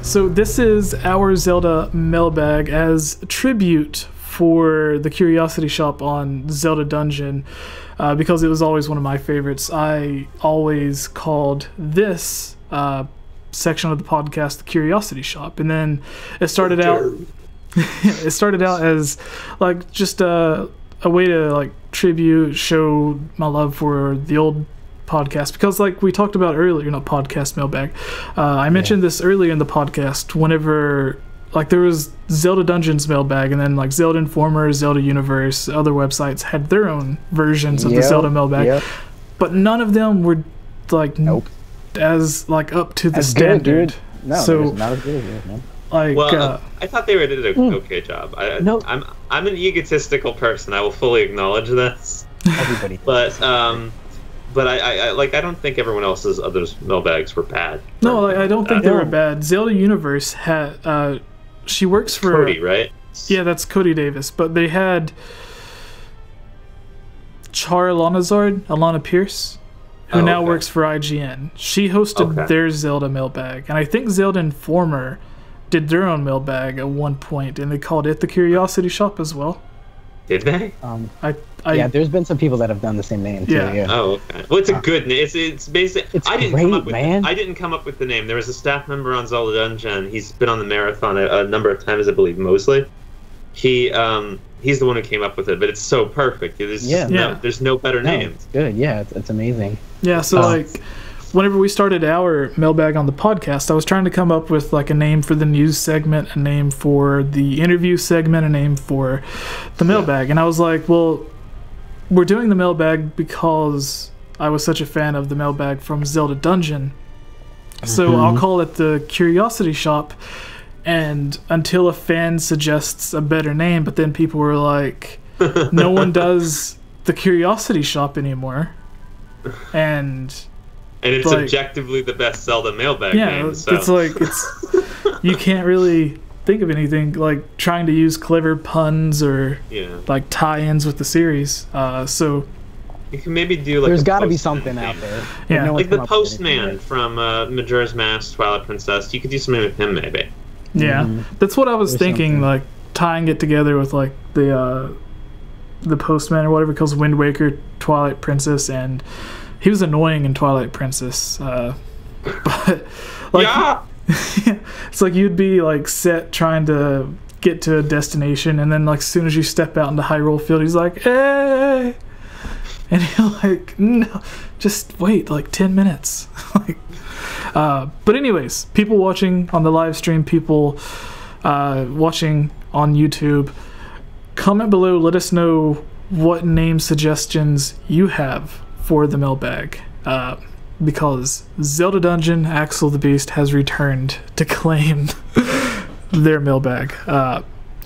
So this is our Zelda Mailbag as a tribute for the Curiosity Shop on Zelda Dungeon, because it was always one of my favorites. I always called this section of the podcast the Curiosity Shop, and then it started out. It started out as like just a way to like tribute, show my love for the old podcast, because like we talked about earlier, not podcast mailbag, I mentioned this earlier in the podcast, whenever like there was Zelda Dungeons mailbag, and then like Zelda Informer, Zelda Universe, other websites had their own versions of the Zelda mailbag, but none of them were like as like up to the standard. Good, no, so not as good as it, man. Like, I thought they did an okay job. I'm an egotistical person. I will fully acknowledge this. Everybody, but I don't think everyone else's others mailbags were bad. No, like, I don't think they were bad. Zelda Universe had she works for Cody, right? Yeah, that's Cody Davis. But they had Alana Pierce, who now works for IGN. She hosted their Zelda mailbag, and I think Zelda Informer did their own mailbag at one point, and they called it the Curiosity Shop as well. Did they? Yeah, there's been some people that have done the same name too. Yeah. Oh, okay. Well, it's a good name. It's basically. I didn't come up with the name. There was a staff member on Zelda Dungeon. He's been on the marathon a number of times, I believe, mostly. He's the one who came up with it, but it's so perfect. There's no better name. It's good. Yeah, it's amazing. Yeah. So like, whenever we started our mailbag on the podcast, I was trying to come up with like a name for the news segment, a name for the interview segment, a name for the mailbag, and I was like, well, we're doing the mailbag because I was such a fan of the mailbag from Zelda Dungeon, so I'll call it the Curiosity Shop. And until a fan suggests a better name, but then people were like, no one does the Curiosity Shop anymore, and it's like, objectively the best Zelda mailbag name. So. It's like you can't really think of anything like trying to use clever puns or like tie-ins with the series. So you can maybe do like there's got to be something out there. Yeah, like the Postman from Majora's Mask, Twilight Princess. You could do something with him, maybe. Yeah, that's what I was thinking. Like tying it together with like the Postman or whatever, because Wind Waker, Twilight Princess, and he was annoying in Twilight Princess. But like, it's like you'd be like set trying to get to a destination, and then like as soon as you step out into Hyrule Field, he's like, "Hey," and you're like, "No, just wait like 10 minutes." Like, but anyways, people watching on the live stream, people watching on YouTube, comment below. Let us know what name suggestions you have for the mailbag, because Zelda Dungeon Axel the Beast has returned to claim their mailbag.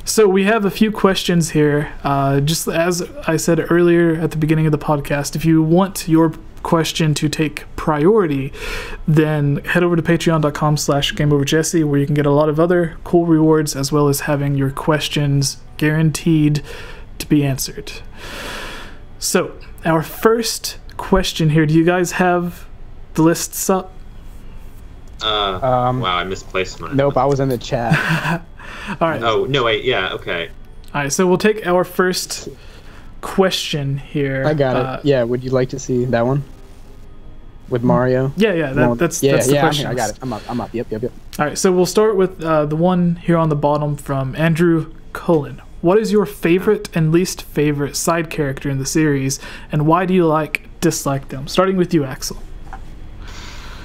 So we have a few questions here. Just as I said earlier at the beginning of the podcast, if you want your question to take priority, then head over to patreon.com/GameOverJesse, where you can get a lot of other cool rewards, as well as having your questions guaranteed to be answered. So our first question here, do you guys have the lists up? Wow, I misplaced mine. Nope, I was in the chat. All right. Oh, no, wait, yeah, okay. All right, so we'll take our first question here. I got it. Yeah, would you like to see that one? With Mario? Yeah, that's the question. I got it. I'm up. Yep. All right, so we'll start with the one here on the bottom from Andrew Cullen. What is your favorite and least favorite side character in the series, and why do you dislike them? Starting with you, Axel.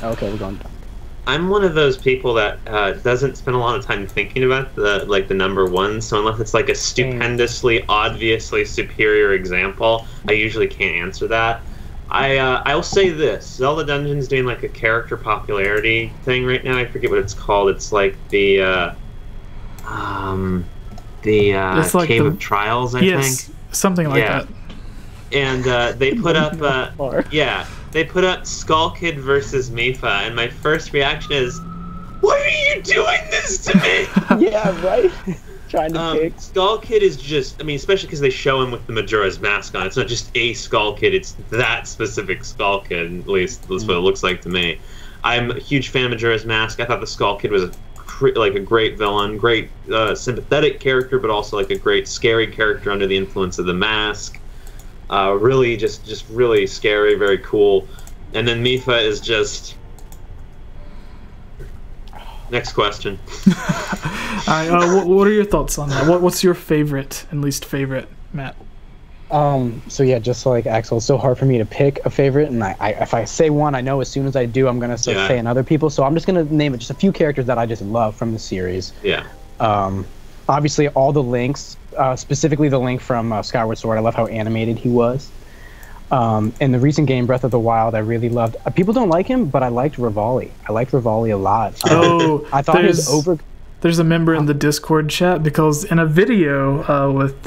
Okay, we're going. I'm one of those people that doesn't spend a lot of time thinking about the number one. So unless it's like a stupendously, obviously superior example, I usually can't answer that. I'll say this: Zelda Dungeon's doing like a character popularity thing right now. I forget what it's called. It's like the like Cave of Trials, I think. Something like that. And they put up they put up Skull Kid versus Mifa, and my first reaction is, "Why are you doing this to me?" Yeah, right. Trying to pick. Skull Kid is just, I mean, especially because they show him with the Majora's Mask on. It's not just a Skull Kid, it's that specific Skull Kid, at least that's what it looks like to me. I'm a huge fan of Majora's Mask. I thought the Skull Kid was a like a great villain, great sympathetic character, but also like a great scary character under the influence of the mask. Really, just really scary, very cool. And then Mipha is just. Next question. All right, what are your thoughts on that? What's your favorite and least favorite, Matt? So yeah, just like Axel, it's so hard for me to pick a favorite, and if I say one, I know as soon as I do, I'm gonna start saying other people. So I'm just gonna name it just a few characters that I just love from the series. Yeah. Obviously, all the links, specifically the link from Skyward Sword. I love how animated he was. In the recent game, Breath of the Wild, I really loved. People don't like him, but I liked Rivali. I liked Rivali a lot. I thought There's a member in the Discord chat because in a video with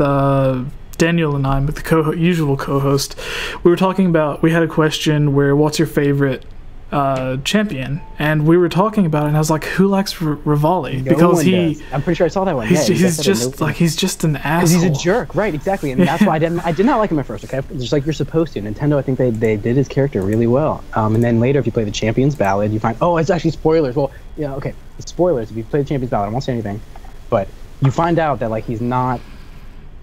Daniel and I, with the usual co-host, we were talking about. We had a question where, "What's your favorite champion?" And we were talking about it, and I was like, "Who likes Rivali?" Because I'm pretty sure I saw that one. He's just an asshole. Because he's a jerk, right? Exactly, and that's why I did not like him at first. Okay, just like you're supposed to. Nintendo, I think they did his character really well. And then later, if you play the Champions Ballad, you find it's actually spoilers. Well, yeah, okay, it's spoilers. If you play the Champions Ballad, I won't say anything, but you find out that like he's not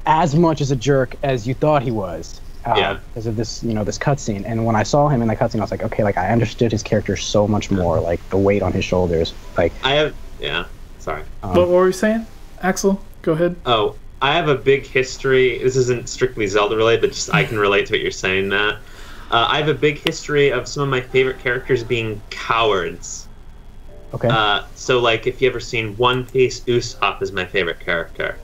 as much as a jerk as you thought he was. Because of this, this cutscene. And when I saw him in that cutscene, I was like, okay, like I understood his character so much more, like the weight on his shoulders. Like sorry. What were we saying, Axel? Go ahead. Oh, I have a big history. This isn't strictly Zelda related, but just I can relate to what you're saying, Matt. I have a big history of some of my favorite characters being cowards. Okay. So like, if you ever seen One Piece, Usopp is my favorite character.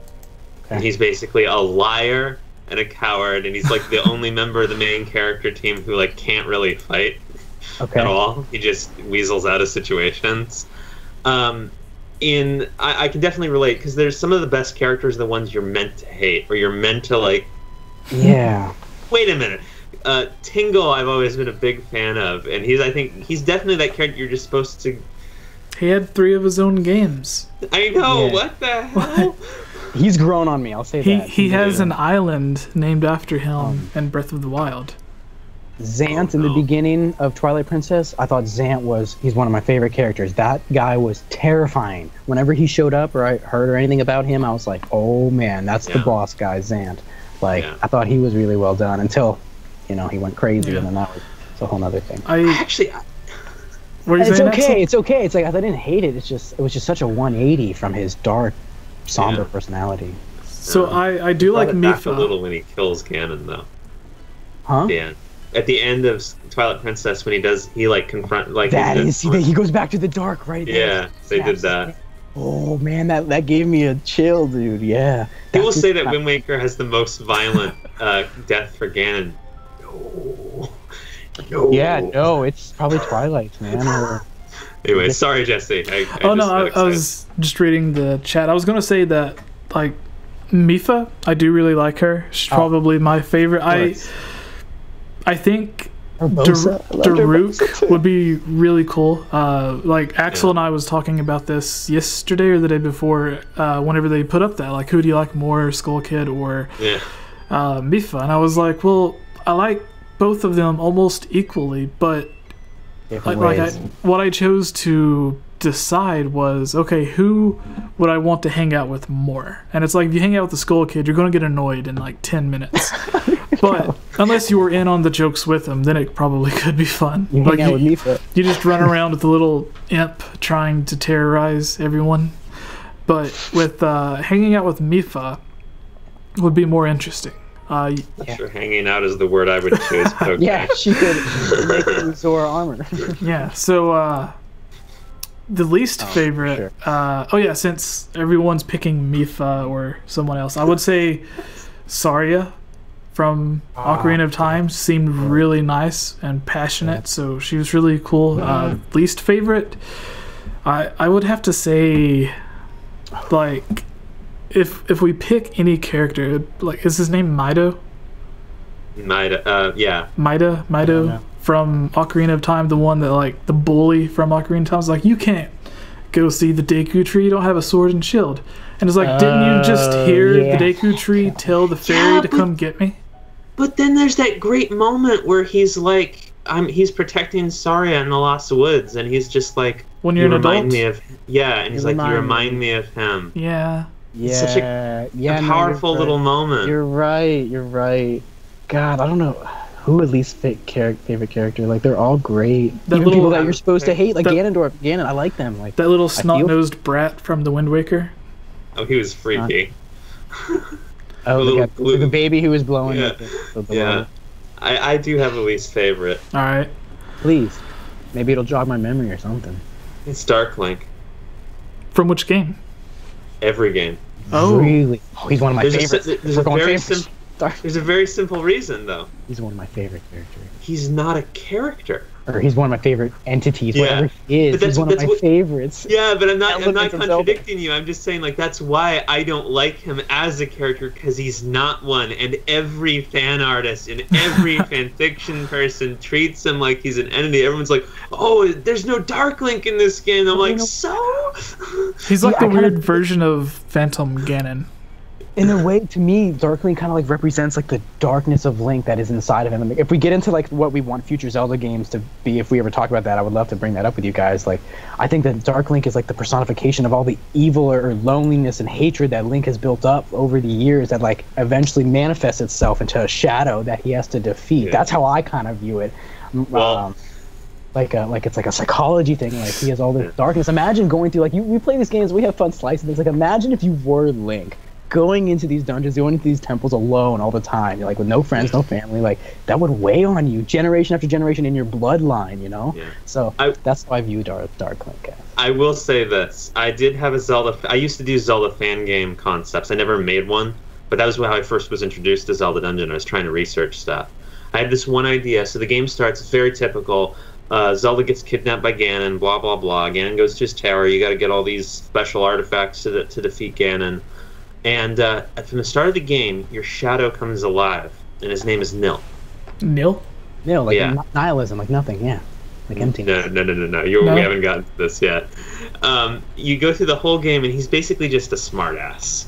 And he's basically a liar and a coward, and he's like the only member of the main character team who like can't really fight at all. He just weasels out of situations. I can definitely relate because there's some of the best characters, the ones you're meant to hate or you're meant to like. Yeah. Wait a minute. Tingle, I've always been a big fan of, and I think he's definitely that character you're just supposed to. He had 3 of his own games. I know. Yeah. What the hell? He's grown on me, I'll say that. He has an island named after him in Breath of the Wild. Zant in the beginning of Twilight Princess, I thought he's one of my favorite characters. That guy was terrifying. Whenever he showed up or I heard or anything about him, I was like, oh man, that's the boss guy, Zant. Like, I thought he was really well done until, he went crazy, and then that was a whole other thing. It's okay. It's like I didn't hate it. It was just such a 180 from his dark, somber personality. So I do like Mipha. A little when he kills Ganon though. Huh? Yeah. At the end of Twilight Princess, when he confront he goes back to the dark, right? Yeah, they did that. Oh man, that gave me a chill, dude. Yeah. People say that Wind Waker has the most violent death for Ganon. No. Yeah, no, it's probably Twilight, man. Anyway, sorry, Jesse. I was just reading the chat. I was going to say that, like, Mipha, I do really like her. She's probably my favorite. I think Daruk would be really cool. Like, Axel and I was talking about this yesterday or the day before, whenever they put up that, like, who do you like more, Skull Kid or Mipha? And I was like, well, I like both of them almost equally, but what I chose to decide was, okay, who would I want to hang out with more? And it's like, if you hang out with the Skull Kid, you're going to get annoyed in like 10 minutes. But unless you were in on the jokes with him, then it probably could be fun. You hang out with Mipha. You just run around with a little imp trying to terrorize everyone. But with hanging out with Mipha would be more interesting. I'm sure hanging out is the word I would choose. Okay. Yeah, she could make it in Zora armor. Yeah, so the least favorite, since everyone's picking Mipha or someone else, I would say Saria from Ocarina of Time seemed really nice and passionate, so she was really cool. Least favorite, I would have to say, like, if we pick any character, like, is his name Mido? Mido from Ocarina of Time, the one that, like, the bully from Ocarina of Time was like, you can't go see the Deku Tree, you don't have a sword and shield. And it's like, didn't you just hear the Deku Tree tell the fairy to come get me? But then there's that great moment where he's like, he's protecting Saria in the Lost Woods, and he's just like, when you're you an remind adult. me of, and he's like, you remind me of him. Yeah. Yeah, It's such a powerful little moment. You're right. God, I don't know who would least favorite character. Like, they're all great. That Even little- people that you're supposed to hate, like that- Ganon, I like them. Like That little feel- snot-nosed brat from the Wind Waker. Oh, he was freaky. Oh, little the baby who was blowing. Yeah. Up the Yeah. I do have a least favorite. All right. Please, maybe it'll jog my memory or something. It's Dark Link. From which game? Every game. Oh. Really? Oh, he's one of my favorites. There's We're a going very favorites. there's a very simple reason, though. He's one of my favorite characters. He's not a character. Or he's one of my favorite entities. Yeah. Whatever he is, But he's one of my favorites. Yeah, but I'm not Elements of contradicting you. I'm just saying, like, that's why I don't like him as a character, because he's not one. And every fan artist and every fanfiction person treats him like he's an entity. Everyone's like, oh, there's no Dark Link in this game. I'm like, so? He's like Yeah, the I kinda- weird version of Phantom Ganon. In a way, to me, Dark Link kind of like represents like the darkness of Link that is inside of him. Like, if we get into like what we want future Zelda games to be, if we ever talk about that, I would love to bring that up with you guys. Like, I think that Dark Link is like the personification of all the evil or loneliness and hatred that Link has built up over the years that like eventually manifests itself into a shadow that he has to defeat. Yeah. That's how I kind of view it. Well, Like it's like a psychology thing. Like, he has all this darkness. Imagine going through, like, we play these games, we have fun slicing things. Like, imagine if you were Link, going into these dungeons, going into these temples alone all the time. You're like, with no friends, no family. Like, that would weigh on you generation after generation in your bloodline, you know? Yeah. So that's how I view Dark Link as. I will say this. I did have a Zelda... I used to do Zelda fan game concepts. I never made one, but that was how I first was introduced to Zelda Dungeon. I was trying to research stuff. I had this one idea. So the game starts, it's very typical. Zelda gets kidnapped by Ganon, blah, blah, blah. Ganon goes to his tower. You got to get all these special artifacts to defeat Ganon. And from the start of the game, your shadow comes alive, and his name is Nil. Nil? No, like Yeah. nihilism, like nothing, yeah. Like empty. No. No? We haven't gotten to this yet. You go through the whole game, and he's basically just a smartass.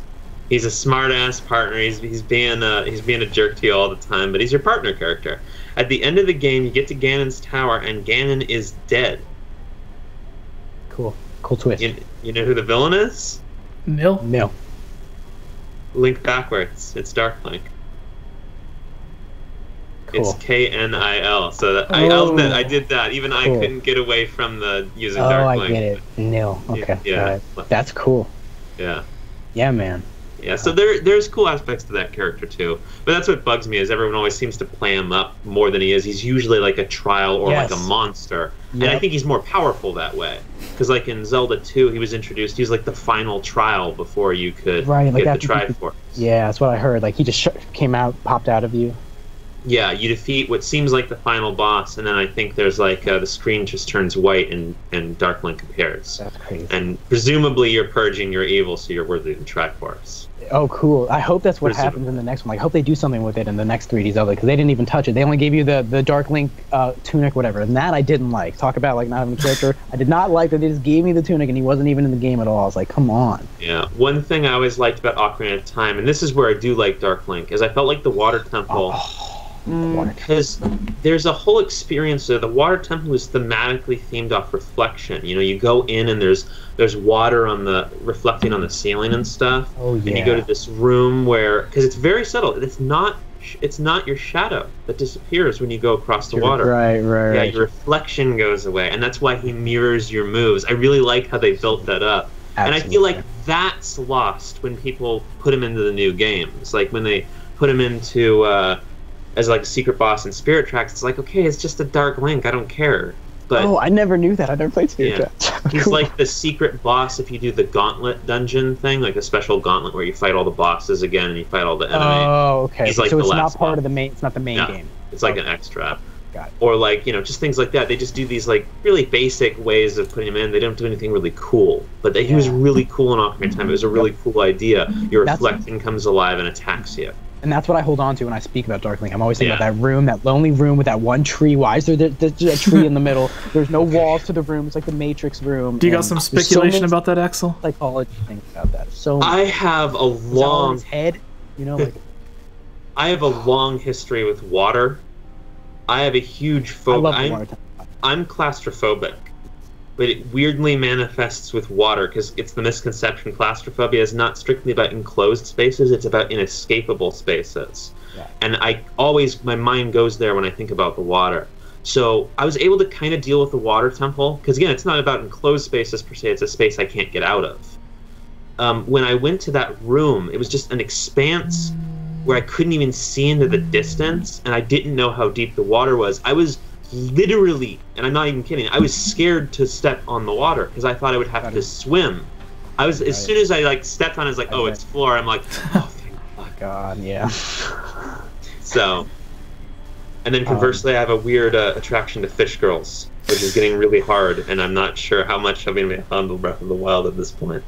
He's a smartass partner. He's being a jerk to you all the time, but he's your partner character. At the end of the game, you get to Ganon's tower, and Ganon is dead. Cool twist. You know who the villain is? Nil? No. Link backwards. It's Dark Link. Cool. It's Knil. So that, Oh. I did that. Even I Cool. couldn't get away from the using Oh, Dark I Link. get it. Nil. Okay. Yeah. That's cool. Yeah. Yeah, man. Yeah, so there's cool aspects to that character too, but that's what bugs me is everyone always seems to play him up more than he is. He's usually like a trial or Yes. like a monster, and I Yep. think he's more powerful that way. Because like in Zelda 2, he was introduced. He was like the final trial before you could Right, like get the after you Triforce. Yeah, that's what I heard. Like, he just popped out of you. Yeah, you defeat what seems like the final boss, and then I think there's like the screen just turns white and Dark Link appears. That's crazy. And presumably you're purging your evil, so you're worthy of the Triforce. Oh, cool. I hope that's what Presumably. happens in the next one. Like, I hope they do something with it in the next 3D Zelda, because they didn't even touch it. They only gave you the Dark Link tunic, whatever. And that I didn't like. Talk about, like, not having a character. I did not like that they just gave me the tunic and he wasn't even in the game at all. I was like, come on. Yeah, one thing I always liked about Ocarina of Time, and this is where I do like Dark Link, is I felt like the Water Temple, because there's a whole experience there. The Water Temple was thematically themed off reflection. You know, you go in and there's water on the reflecting on the ceiling and stuff. Oh, yeah. And you go to this room where, because it's very subtle. It's not your shadow that disappears when you go across the water. Right. Yeah, your reflection goes away, and that's why he mirrors your moves. I really like how they built that up. And I feel like that's lost when people put him into the new games. Like when they put him into as like a secret boss in Spirit Tracks, it's like, okay, it's just a Dark Link. I don't care. But I never knew that. I never played Spirit Tracks. he's Cool. like the secret boss if you do the gauntlet dungeon thing, like a special gauntlet where you fight all the bosses again and you fight all the enemies. Oh, okay. He's like so the it's not last part one. of the main. It's not the main No, game. it's like an extra. Got it. Or like, just things like that. They just do these like really basic ways of putting him in. They don't do anything really cool. But he was really cool in Ocarina of Time. It was a really cool idea. Your reflection comes alive and attacks you. And that's what I hold on to when I speak about Dark Link. I'm always thinking about that room, that lonely room with that one tree. Why is there a tree in the middle? There's no walls to the room. It's like the Matrix room. Do you got some speculation about that, Axel? Psychology things about that. So I have a long head, like I have a long history with water, I have a huge I phobia. love the water temple. I'm claustrophobic, but it weirdly manifests with water because it's the misconception. Claustrophobia is not strictly about enclosed spaces; it's about inescapable spaces. Yeah. And my mind goes there when I think about the water. So I was able to kind of deal with the water temple because again, it's not about enclosed spaces per se; it's a space I can't get out of. When I went to that room, it was just an expanse where I couldn't even see into the distance, and I didn't know how deep the water was. I was literally, and I'm not even kidding, I was scared to step on the water because I thought I would have to swim. I was as soon as I like stepped on it, I was like, oh, it's floor. I'm like, oh, thank God, yeah. So, and then conversely, I have a weird attraction to fish girls, which is getting really hard, and I'm not sure how much I'm going to be handle Breath of the Wild at this point.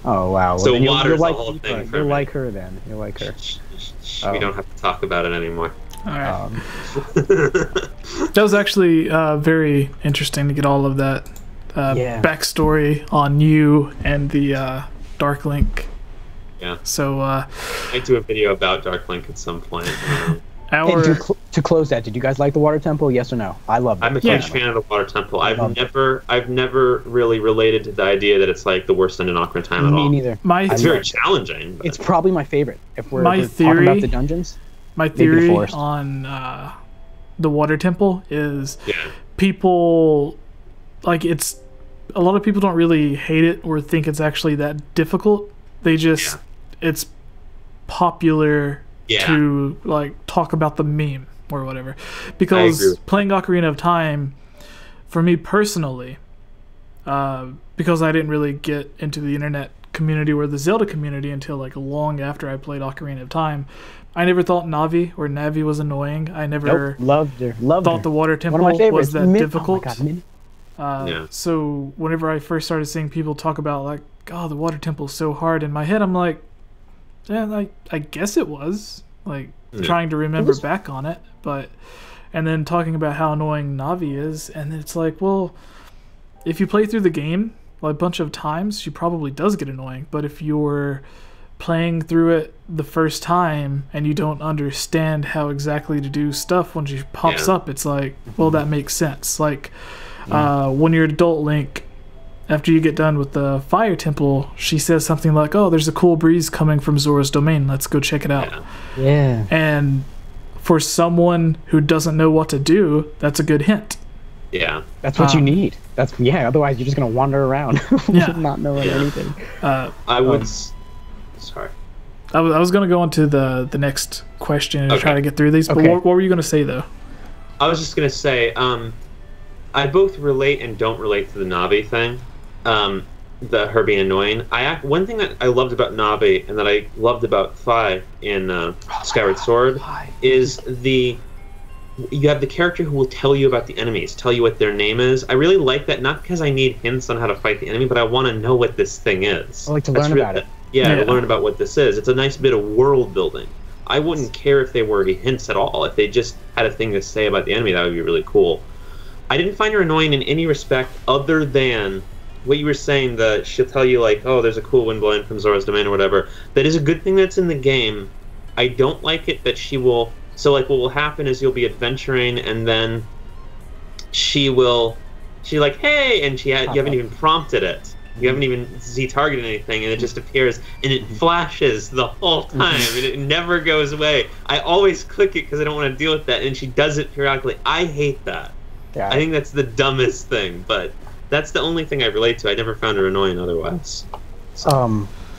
Oh wow. Well, so then water's you'll the whole thing for You'll me. like her then. You'll like her. We don't have to talk about it anymore. All right. That was actually very interesting to get all of that backstory on you and the Dark Link. Yeah. So I do a video about Dark Link at some point. To close that, did you guys like the Water Temple? Yes or no? I love it. I'm a huge fan of the Water Temple. I've never really related to the idea that it's like the worst end in Ocarina of Time at all. Me neither. It's very challenging. It's probably my favorite. If we're my talking about the dungeons. My theory on the Water Temple is people like it's a lot of people don't really hate it or think it's actually that difficult. They just it's popular to like talk about the meme or whatever. Because playing Ocarina of Time, for me personally, because I didn't really get into the internet community or the Zelda community until like long after I played Ocarina of Time, I never thought Navi was annoying. I never loved her. Thought the Water Temple was that difficult. Oh my God, so whenever I first started seeing people talk about like, oh, the Water Temple is so hard, in my head I'm like, yeah, I guess it was. Like trying to remember back on it, and then talking about how annoying Navi is, and it's like, well, if you play through the game a bunch of times, she probably does get annoying. But if you're playing through it the first time and you don't understand how exactly to do stuff when she pops up, it's like, well, that makes sense. Like when you're adult Link, after you get done with the Fire Temple, she says something like, oh, there's a cool breeze coming from Zora's Domain, let's go check it out. And for someone who doesn't know what to do, that's a good hint. That's what you need. Otherwise you're just gonna wander around not knowing anything. I would sorry, I was gonna go on to the next question and try to get through these, but what were you gonna say though? I was just gonna say I both relate and don't relate to the Navi thing, her being annoying. One thing that I loved about Navi and that I loved about Fi in Skyward Sword is you have the character who will tell you about the enemies, tell you what their name is. I really like that, not because I need hints on how to fight the enemy, but I want to know what this thing is. I like to learn about it. To learn about what this is. It's a nice bit of world building. I wouldn't care if they were hints at all. If they just had a thing to say about the enemy, that would be really cool. I didn't find her annoying in any respect other than what you were saying, that she'll tell you, like, oh, there's a cool wind blowing from Zora's Domain or whatever. That is a good thing that's in the game. I don't like it that she will... So, like, what will happen is you'll be adventuring, and then she's like, hey, and you haven't even prompted it. You haven't even Z-targeted anything, and it just appears, and it flashes the whole time, and it never goes away. I always click it because I don't want to deal with that, and she does it periodically. I hate that. I think that's the dumbest thing, but that's the only thing I relate to. I never found her annoying otherwise.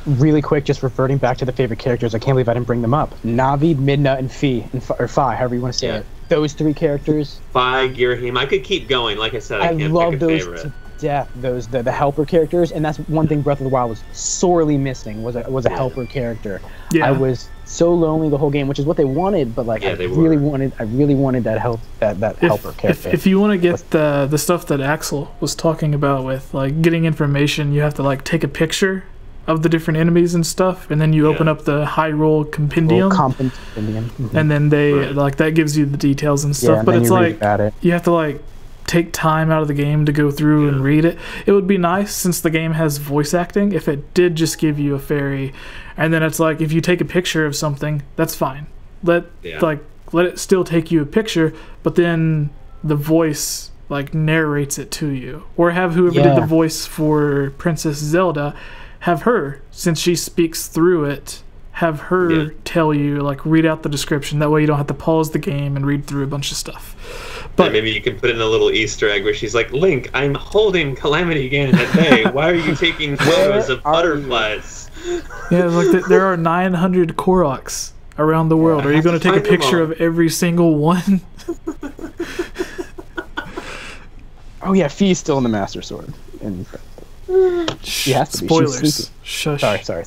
Really quick, just reverting back to the favorite characters, I can't believe I didn't bring them up. Navi, Midna, and Fi, however you want to say it. Those three characters. Fi, Girahim. I could keep going. Like I said, I can't love pick a those favorite. to death. Those the helper characters, and that's one thing Breath of the Wild was sorely missing, was a helper character. I was so lonely the whole game, which is what they wanted, but like I really wanted that helper character. If you want to get the stuff that Axel was talking about with like getting information, you have to like take a picture of the different enemies and stuff, and then you open up the Hyrule Compendium, and then they like that gives you the details and stuff. But it's like you have to like take time out of the game to go through and read it. It would be nice, since the game has voice acting, if it did just give you a fairy, and then it's like if you take a picture of something, that's fine. Like let it still take you a picture, but then the voice like narrates it to you, or have whoever did the voice for Princess Zelda, have her, since she speaks through it, have her tell you, like, read out the description. That way you don't have to pause the game and read through a bunch of stuff. But maybe you can put in a little Easter egg where she's like, Link, I'm holding Calamity Ganon at bay. Why are you taking photos of butterflies? Yeah, like there are 900 Koroks around the world. Are you going to take a picture of every single one? Oh yeah, Fi's still in the Master Sword. And she has to be. Spoilers. Shush. Sorry.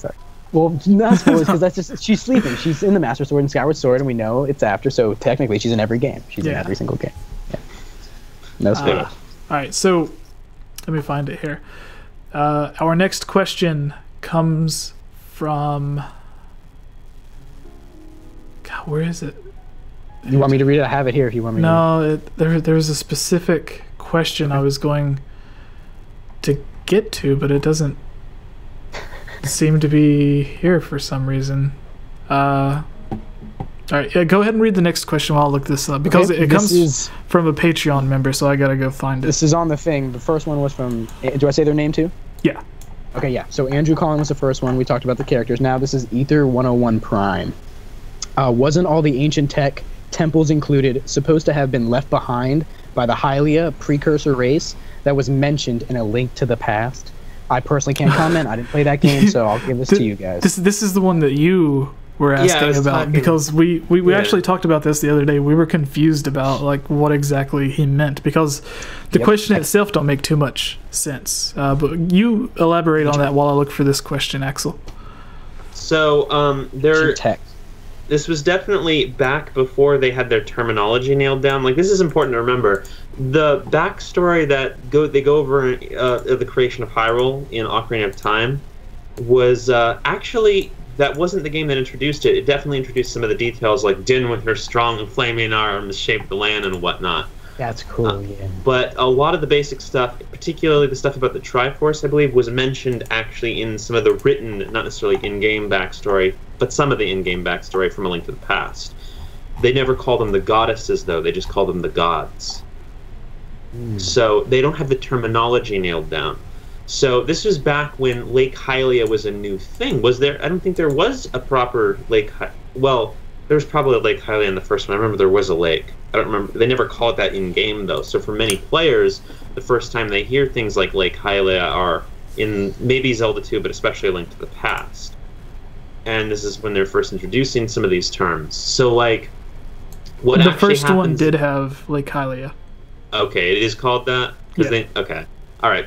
Well, not spoilers, because that's just, she's sleeping. She's in the Master Sword and Skyward Sword, and we know it's after, so technically she's in every game. She's in every single game. Yeah. No spoilers. Alright, so let me find it here. Our next question comes from... God, where is it? You want me to read it? I have it here if you want me to read it. No, there was a specific question I was going to get to, but it doesn't seem to be here for some reason. All right, yeah, go ahead and read the next question while I look this up, because it comes from a Patreon member, so I gotta go find it. This is on the thing. The first one was from... Do I say their name too? Yeah. Okay, yeah. So Andrew Collin was the first one. We talked about the characters. Now this is Ether 101 Prime. Wasn't all the ancient tech, temples included, supposed to have been left behind by the Hylia precursor race that was mentioned in A Link to the Past? I personally can't comment. I didn't play that game, so I'll give this to you guys. This is the one that you were asking about, because we actually talked about this the other day. We were confused about like what exactly he meant, because the question itself don't make too much sense. But you elaborate on that while I look for this question, Axel. So this was definitely back before they had their terminology nailed down. Like, this is important to remember. The backstory that they go over the creation of Hyrule in Ocarina of Time was actually, that wasn't the game that introduced it. It definitely introduced some of the details, like Din with her strong and flaming arms shaped the land and whatnot. That's cool, yeah. But a lot of the basic stuff, particularly the stuff about the Triforce, I believe, was mentioned actually in some of the written, not necessarily in-game backstory, but some of the in-game backstory from A Link to the Past. They never call them the goddesses, though. They just call them the gods. So they don't have the terminology nailed down. So this was back when Lake Hylia was a new thing. Was there? I don't think there was a proper Lake. Well, there was probably a Lake Hylia in the first one. I remember there was a lake. I don't remember. They never called it that in game though. So for many players, the first time they hear things like Lake Hylia are in maybe Zelda 2, but especially A Link to the Past. And this is when they're first introducing some of these terms. So like, what the actually first one did have Lake Hylia. Okay, it is called that? Okay, all right.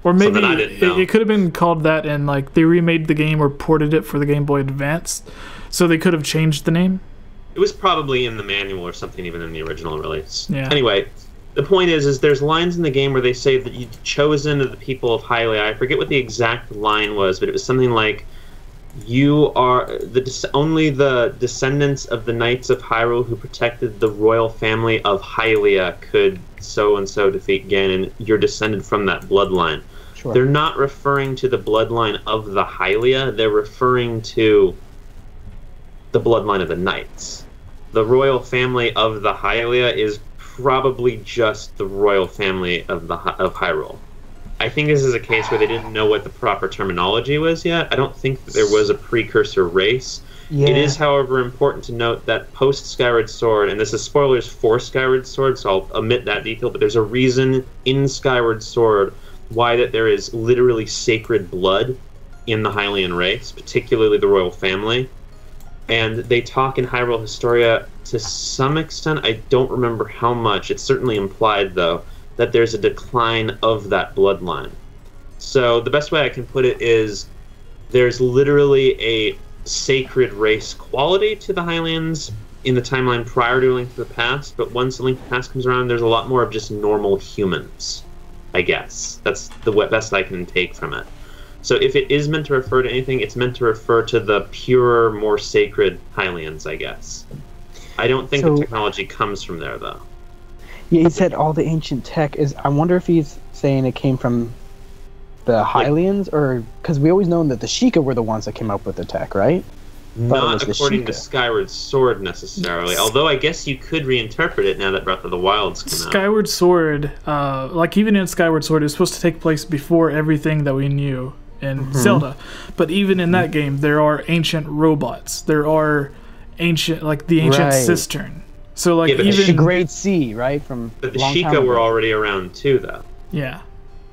Or maybe it could have been called that, and like they remade the game or ported it for the Game Boy Advance, so they could have changed the name. It was probably in the manual or something, even in the original release. Yeah. Anyway, the point is there's lines in the game where they say that you've chosen the people of Hylia. I forget what the exact line was, but it was something like, you are only the descendants of the Knights of Hyrule who protected the royal family of Hylia could so-and-so defeat Ganon. You're descended from that bloodline. Sure. They're not referring to the bloodline of the Hylia. They're referring to the bloodline of the Knights. The royal family of the Hylia is probably just the royal family of Hyrule. I think this is a case where they didn't know what the proper terminology was yet. I don't think that there was a precursor race. Yeah. It is, however, important to note that post-Skyward Sword, and this is spoilers for Skyward Sword, so I'll omit that detail, but there's a reason in Skyward Sword why that there is literally sacred blood in the Hylian race, particularly the royal family. And they talk in Hyrule Historia to some extent. I don't remember how much. It's certainly implied, though, that there's a decline of that bloodline. So the best way I can put it is there's literally a sacred race quality to the Hylians in the timeline prior to A Link to the Past, but once A Link to the Past comes around, there's a lot more of just normal humans, I guess. That's the best I can take from it. So if it is meant to refer to anything, it's meant to refer to the purer, more sacred Hylians, I guess. I don't think the technology comes from there, though. Yeah, he said all the ancient tech is... I wonder if he's saying it came from the Hylians, or... Because we always known that the Sheikah were the ones that came up with the tech, right? Not according to Skyward Sword necessarily, although I guess you could reinterpret it now that Breath of the Wild's come out. Skyward Sword, like even in Skyward Sword, it was supposed to take place before everything that we knew in Zelda. But even in that game, there are ancient robots. There are ancient, like the ancient cistern. So like but even the Great Sea, right? But the Sheikah were already around too, though. Yeah.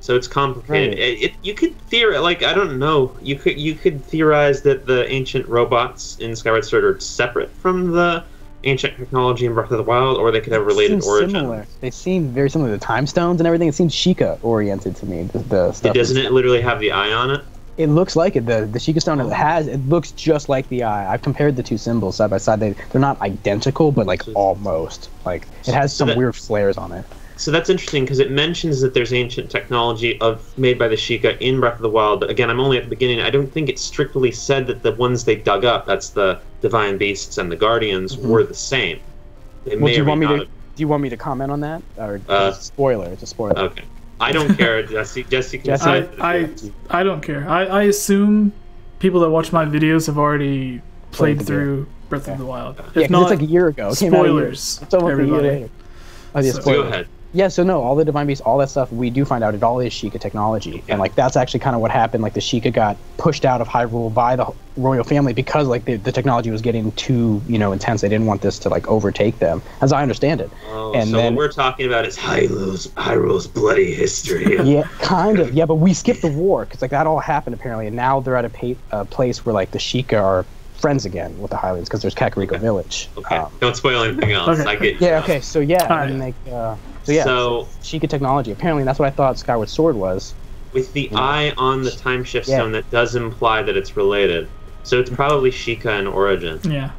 So it's complicated. You could theorize, like, I don't know. You could theorize that the ancient robots in Skyward Sword are separate from the ancient technology in Breath of the Wild, or they could have related origins. Similar. They seem very similar. The time stones and everything. It seems Sheikah oriented to me. The stuff. Doesn't it literally have the eye on it? It looks like it. The Sheikah stone it looks just like the eye. I've compared the two symbols side by side. They're not identical, but like almost. Like it has some weird flares on it. So that's interesting because it mentions that there's ancient technology made by the Sheikah in Breath of the Wild. But again, I'm only at the beginning. I don't think it strictly said that the ones they dug up, that's the Divine Beasts and the Guardians, were the same. They do you want me to comment on that, or it's a spoiler? It's a spoiler. Okay. I don't care. Jesse can decide. I don't care. I assume people that watch my videos have already played through Breath of the Wild. If not, it's like a year ago. Spoilers. It's almost a year. Go ahead. Yeah, so no, all the Divine Beasts, all that stuff, we do find out it all is Sheikah technology. And, like, that's actually kind of what happened. Like, the Sheikah got pushed out of Hyrule by the royal family because, like, the technology was getting too, intense. They didn't want this to, like, overtake them, as I understand it. Oh, and so then, what we're talking about is Hyrule's bloody history. Yeah, kind of. Yeah, but we skipped the war, because, like, that all happened, apparently. And now they're at a place where, like, the Sheikah are friends again with the Highlands, because there's Kakariko Village. Okay, don't spoil anything else. Okay. I get you. Yeah, okay, so, yeah, and, like... So Sheikah technology. Apparently, that's what I thought Skyward Sword was. With the eye on the time shift stone, that does imply that it's related. So it's probably Sheikah in origin. Yeah.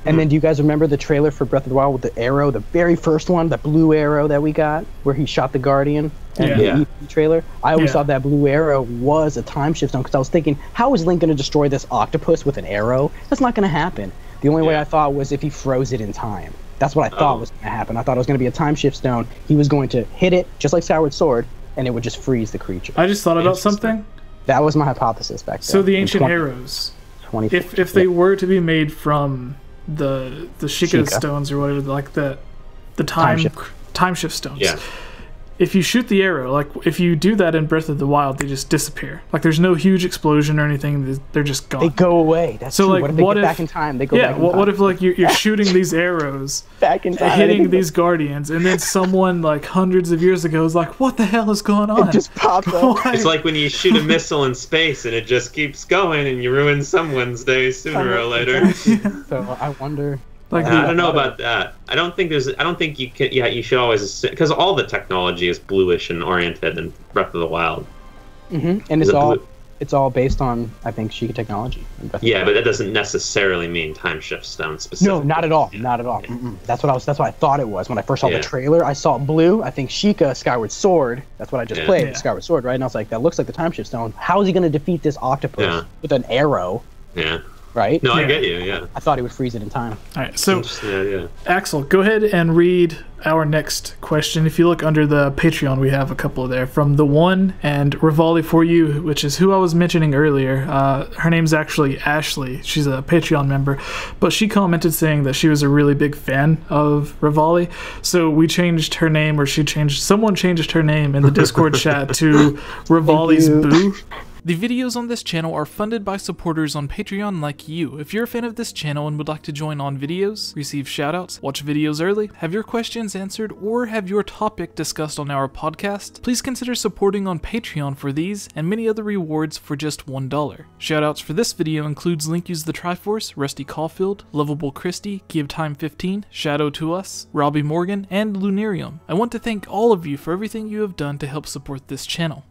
And then, do you guys remember the trailer for Breath of the Wild with the arrow, the very first one, the blue arrow that we got, where he shot the Guardian? And the EP trailer. I always thought that blue arrow was a time shift stone, because I was thinking, how is Link going to destroy this octopus with an arrow? That's not going to happen. The only way I thought was if he froze it in time. That's what I thought was going to happen. I thought it was going to be a time shift stone. He was going to hit it, just like Skyward Sword, and it would just freeze the creature. I just thought about something. That was my hypothesis back then. So the ancient arrows, if they were to be made from the Sheikah stones or whatever, like the time shift stones. Yeah. If you shoot the arrow, like if you do that in Breath of the Wild, they just disappear. Like there's no huge explosion or anything. They're just gone. They go away. That's so true. like, what if they get back in time? They go back in time. What if like you're shooting these arrows back in time, hitting these guardians, and then someone like hundreds of years ago is like, "What the hell is going on?" It just pops up. It's like when you shoot a missile in space and it just keeps going, and you ruin someone's day sooner or later. So I wonder. Like, I don't know about that. I don't think you can. Yeah, you should always, because all the technology is bluish and oriented in Breath of the Wild. And it's all based on, I think, Sheikah technology. Yeah, but that doesn't necessarily mean time shift stone specifically. No, not at all. Not at all. That's what I thought it was when I first saw the trailer. I saw blue. I think Sheikah, Skyward Sword. That's what I just played, Skyward Sword, right? And I was like, that looks like the time shift stone. How is he going to defeat this octopus with an arrow? Yeah. Right? No, I get you, yeah. I thought he would freeze it in time. All right, so Axel, go ahead and read our next question. If you look under the Patreon, we have a couple there from The One and Rivali For You, which is who I was mentioning earlier. Her name's actually Ashley. She's a Patreon member, but she commented saying that she was a really big fan of Rivali. So we changed her name, or someone changed her name in the Discord chat to Rivali's Boo. The videos on this channel are funded by supporters on Patreon like you. If you're a fan of this channel and would like to join on videos, receive shoutouts, watch videos early, have your questions answered, or have your topic discussed on our podcast, please consider supporting on Patreon for these and many other rewards for just $1. Shoutouts for this video includes Link Use the Triforce, Rusty Caulfield, Lovable Christie, Give Time 15, Shadow to Us, Robbie Morgan, and Lunarium. I want to thank all of you for everything you have done to help support this channel.